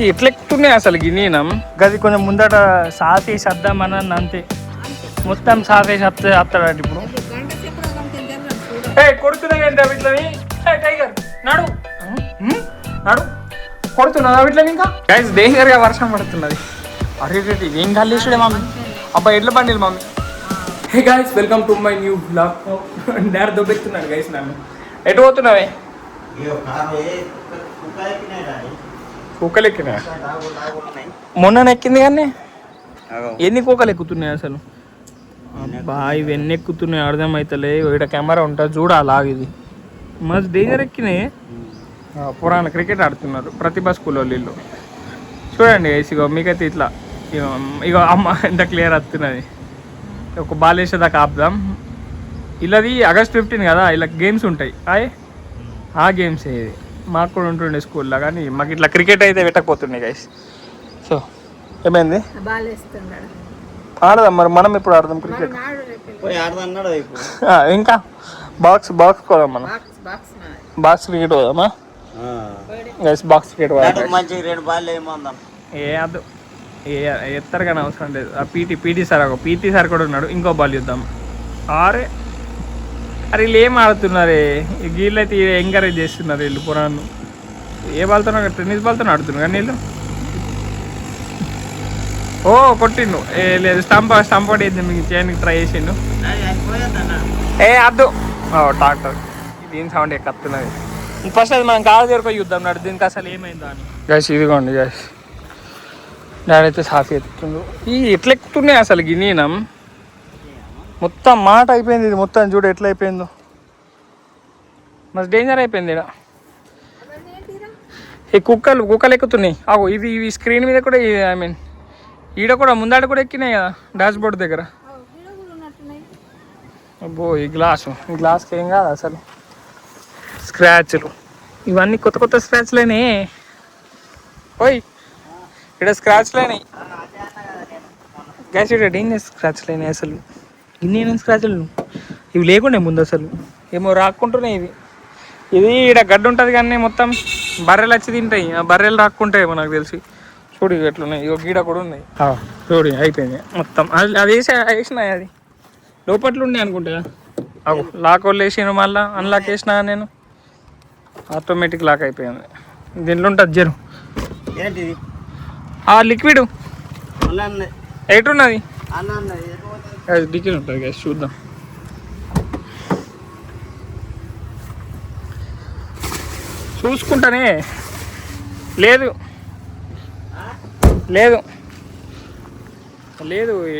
ఎట్లా ఎక్కుతున్నాయి అసలు గిన్నీనం గది కొంచెం ముందట సాఫీ సర్దామని అంతే మొత్తం సాఫేసి వస్తాడట ఇప్పుడు కొడుతున్నాయి ఏంటి వీటిని టైగర్ నాడు నాడు కొడుతున్నా వీటిని ఇంకా గైస్ డేంజర్గా వర్షం పడుతున్నది అరే రేటి ఏం కలిసుడే మమ్మీ అబ్బా ఎడ్ల బండిలు mummy hey guys welcome to my new blog నేర దొబ్బెత్తున్నాడు గైస్ నన్ను ఎటు పోతున్నావే కుక్కలు ఎక్కినా మొన్న ఎక్కింది కానీ ఎన్ని కుక్కలు ఎక్కుతున్నాయి అసలు అబ్బా ఇవి ఎన్ని ఎక్కుతున్నాయి అర్థమవుతలే ఇక్కడ కెమెరా ఉంటుంది చూడాలా ఇది మస్తు డేంజర్ ఎక్కినాయి పురాణ క్రికెట్ ఆడుతున్నారు ప్రతిభా స్కూల్ వాళ్ళు చూడండి ఇగో మీకైతే ఇట్లా ఇగో అమ్మ ఎంత క్లియర్ వస్తున్నది ఒక బాల్ వేసేదాకా ఆపుదాం ఇలాది ఆగస్ట్ 15 కదా ఇలా గేమ్స్ ఉంటాయి ఆ గేమ్స్ ఇది మాకు కూడా ఉంటుండే స్కూల్లో కానీ మాకు ఇట్లా క్రికెట్ అయితే పెట్టకపోతుండే గైస్ సో ఏమైంది ఆడదాం మరి మనం ఇప్పుడు ఆడదాం క్రికెట్ ఇంకా బాక్స్ కోదాం మనం బాక్స్ క్రికెట్ పోదామా గైస్ బాక్స్ క్రికెట్ ఏ అదు ఎత్తారు కానీ అవసరం లేదు ఆ పీటీ సార్ కూడా ఉన్నాడు ఇంకో బాల్ చూద్దాం అరే వీళ్ళు ఏం ఆడుతున్నారే వీళ్ళు అయితే ఎంకరేజ్ చేస్తున్నారు వీళ్ళు పురాణం ఏ బాల్తో టెన్నిస్ బాల్తో ఆడుతున్నారు కానీ వీళ్ళు ఓ కొట్టిండు లేదు స్టంప్ వేద్దాం మీకు చేయడానికి ట్రై చేసిండు అద్దు డాక్టర్ దీని సౌండ్ ఎక్కత్తున్నది ఫస్ట్ అది మనం కాలు దగ్గరకు చూద్దాం నాడు దీనికి అసలు ఏమైందో అని గ్యాస్ ఇదిగోండి గ్యాస్ నేనైతే సాఫీ ఎత్తుతుండు ఎట్లా ఎక్కుతున్నాయి అసలు గిన్నీనం మొత్తం మాట అయిపోయింది ఇది మొత్తం చూడు ఎట్లా అయిపోయిందో మస్తు డేంజర్ అయిపోయింది ఇక్కడ ఈ కుక్కలు ఎక్కుతున్నాయి అవు ఇవి స్క్రీన్ మీద కూడా ఐ మీన్ ఈడ కూడా ముందాడ కూడా ఎక్కినాయి కదా డాష్ బోర్డ్ దగ్గర అబ్బో ఈ గ్లాస్కి ఏం కాదు అసలు స్క్రాచ్లు ఇవన్నీ కొత్త స్క్రాచ్లేనే ఓయ్ ఇక్కడ స్క్రాచ్లేనాయి గ్యాస్ ఇక్కడ డేంజర్ స్క్రాచ్లేనాయి అసలు ఇన్ని స్క్రాచ్లు ఇవి లేకుండే ముందు అసలు ఏమో రాక్కుంటున్నాయి ఇది ఇక్కడ గడ్డ ఉంటుంది కానీ మొత్తం బర్రెలు వచ్చి తింటాయి ఆ బర్రెలు రాక్కుంటాయి నాకు తెలిసి చూడు ఎట్లున్నాయి ఇక గీడ కూడా ఉన్నాయి చూడు అయిపోయింది మొత్తం అది వేసినాయి అది లోపట్లు ఉన్నాయి అనుకుంటా అవు లాక్ వాళ్ళు వేసిన మళ్ళీ అన్లాక్ వేసినా నేను ఆటోమేటిక్ లాక్ అయిపోయింది దీంట్లో ఉంటుంది జరు ఆ లిక్విడ్ ఎటున్నది డిక్కీ ఉంటుంది గ్యాస్ చూద్దాం చూసుకుంటానే లేదు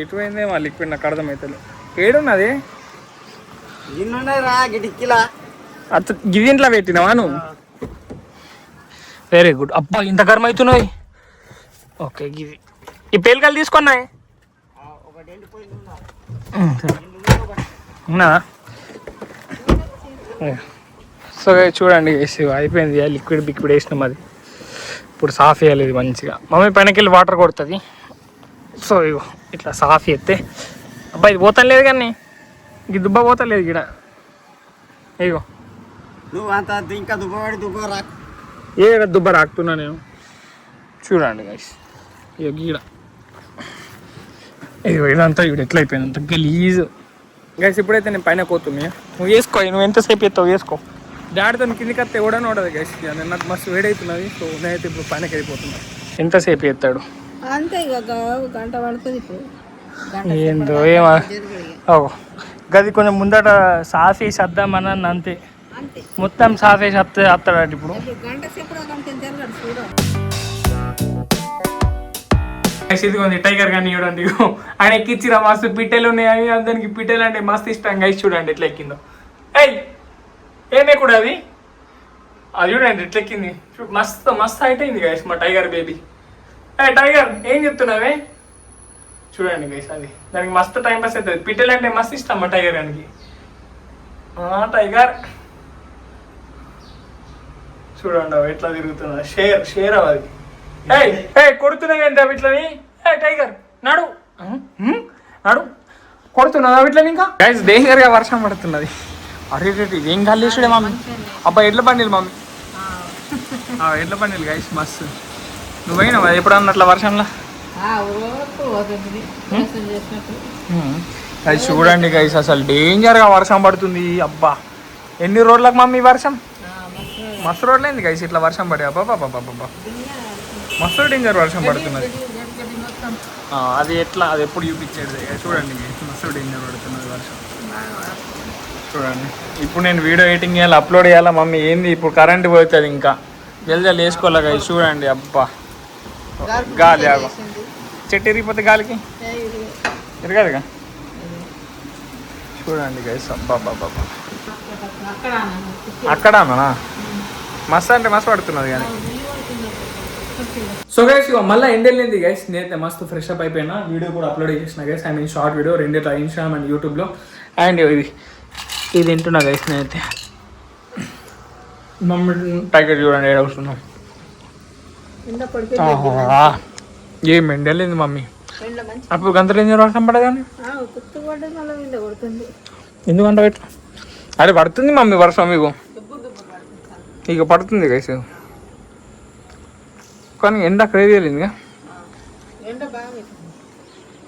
ఎటువైందే మా లిక్విడ్ నాకు అర్థమవుతుంది ఏడున్నది గిదింట్లో పెట్టినావా నువ్వు వెరీ గుడ్ అబ్బా ఇంత గర్మ అవుతున్నాయి ఓకే గిది ఈ పేలికలు తీసుకున్నాయి సో చూడండి అయిపోయింది లిక్విడ్ వేసినాం అది ఇప్పుడు సాఫ్ వేయాలి ఇది మంచిగా మమ్మీ పైనకి వెళ్ళి వాటర్ కొడుతుంది సో ఇగో ఇట్లా సాఫ్ చేస్తే అబ్బా ఇది పోతాను లేదు కానీ ఇది దుబ్బ పోతలేదు ఇక్కడ ఇగో ఇంకా దుబ్బ రాకుతున్నా నేను చూడండి గైస్ ఇగో గీడ ఇదిగో ఇదంతా ఇప్పుడు ఎట్లా అయిపోయింది అంత గలీజ్ గైస్ ఇప్పుడైతే నేను పైన పోతున్నా నువ్వు వేసుకో నువ్వు ఎంతసేపు ఎత్తావు వేసుకో డాడీతో కిందికి వస్తే ఎవడని ఉండదు గైస్ నాకు మస్తు వేడవుతున్నది సో నేనైతే ఇప్పుడు పైనకి వెళ్ళిపోతున్నా ఎంతసేపు ఎత్తాడు గంట పడుతుంది ఏందో ఏమో గది కొంచెం ముందట సాఫీ సర్దామని అంతే మొత్తం సాఫేసి వస్తాడట ఇప్పుడు ఇదిగోండి టైగర్ కానీ చూడండి ఆయన ఎక్కిచ్చిరా మస్తు పిట్టెలు ఉన్నాయి దానికి పిట్టెలు అంటే మస్తు ఇష్టం గైస్ చూడండి ఎట్లా ఎక్కిందో ఏమే కూడా అది చూడండి ఎట్లా ఎక్కింది మస్తు హైట్ అయింది గైస్ మా టైగర్ బేబీ టైగర్ ఏం చెప్తున్నావే చూడండి గైస్ అది దానికి మస్తు టైం పాస్ అవుతుంది పిట్టెలు అంటే మస్తు ఇష్టం మా టైగర్ గారికి టైగర్ చూడండి ఎట్లా తిరుగుతుందా షేర్ అవ్వది కొడుతున్నాయి ఏంటి వీటిని టైగర్ నాడు కొడుతున్నా వీటిని ఇంకా గైస్ డేంజర్గా వర్షం పడుతున్నది అరే రేటి ఏం కలిసుడే మమ్మీ అబ్బా ఎడ్ల బండిలు మమ్మీ ఎడ్ల బండిలు గైస్ మస్తు నువ్వైనా ఎప్పుడన్నా అట్లా వర్షంలో పోతుంది దర్శనం చేసినప్పుడు. అది చూడండి గైస్ అసలు డేంజర్గా వర్షం పడుతుంది. అబ్బా ఎన్ని రోడ్లకు మమ్మీ వర్షం, మస్తు రోడ్లు ఏంది గైస్ ఇట్లా వర్షం పడే. అబ్బా మస్తు డేంజర్ వర్షం పడుతున్నది. అది ఎట్లా, అది ఎప్పుడు చూపించేది చూడండి guys, మస్తు డేంజర్ పడుతున్నది వర్షం చూడండి. ఇప్పుడు నేను వీడియో ఎడిటింగ్ చేయాలి, అప్లోడ్ చేయాలా మమ్మీ. ఏంది ఇప్పుడు కరెంట్ పోతుంది, ఇంకా జల్ది వేసుకోవాలి గైస్. చూడండి అబ్బా గాలి చెట్టు ఎరిగిపోతే గాలికి ఎరగదుగా. చూడండి గైస్ అబ్బా అక్కడ మస్తు అంటే మస్తు పడుతున్నది కానీ. సో గైస్ ఇక మళ్ళీ ఎండ్ వెళ్ళింది గైస్. నేనైతే మస్తు ఫ్రెష్ అప్ అయిపోయినా, వీడియో కూడా అప్లోడ్ చేసిన guys. I mean short video రెండిట్లో ఇన్స్టాగ్రామ్ అండ్ యూట్యూబ్లో. అండ్ ఇది తింటున్నా గైస్ నేనైతే. మమ్మీ టైగర్ చూడండి ఏడవుతున్నాం. ఏం ఎండ వెళ్ళింది మమ్మీ. అప్పుడు గంటలు ఏం వర్షం పడదని ఎందుకంటే ఎట్లా అరే పడుతుంది మమ్మీ వర్షం ఇక పడుతుంది గైస్. కానీ ఎండ క్రేజీ వెళ్ళిందిగా,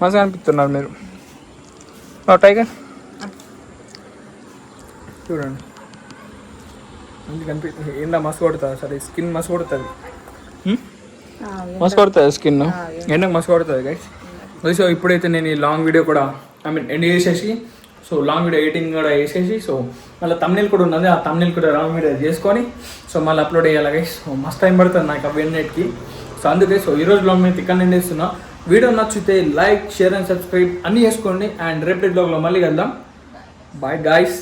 మంచిగా అనిపిస్తున్నారు మీరు. టైగర్ చూడండి మంచిగా అనిపిస్తుంది. ఎండ మస్తు కొడుతుంది, సరే స్కిన్ మస్తు కొడుతుంది, మస్తు కొడుతుంది స్కిన్, ఎండకు మస్తు కొడుతుంది గైస్. సో ఇప్పుడైతే నేను ఈ లాంగ్ వీడియో కూడా ఐ మీన్ ఎండ్ చేసేసి, సో లాంగ్ వీడియో ఎడిటింగ్ కూడా వేసేసి, సో మళ్ళీ తమ్నెయిల్ కూడా ఉన్నది, ఆ తమ్నెయిల్ కూడా లాంగ్ వీడియో చేసుకొని సో మళ్ళీ అప్లోడ్ చేయాలి గైస్. సో మస్తు టైం పడుతుంది నాకు అవన్నిటికి. సో అందుకే సో ఈరోజు బ్లాగ్ నేను ఇక్కడ ఎండ్ చేస్తున్నా. వీడియో నచ్చితే లైక్, షేర్ అండ్ సబ్స్క్రైబ్ అన్నీ చేసుకోండి. అండ్ రేపటి బ్లాగ్లో మళ్ళీ కలుద్దాం. Bye guys.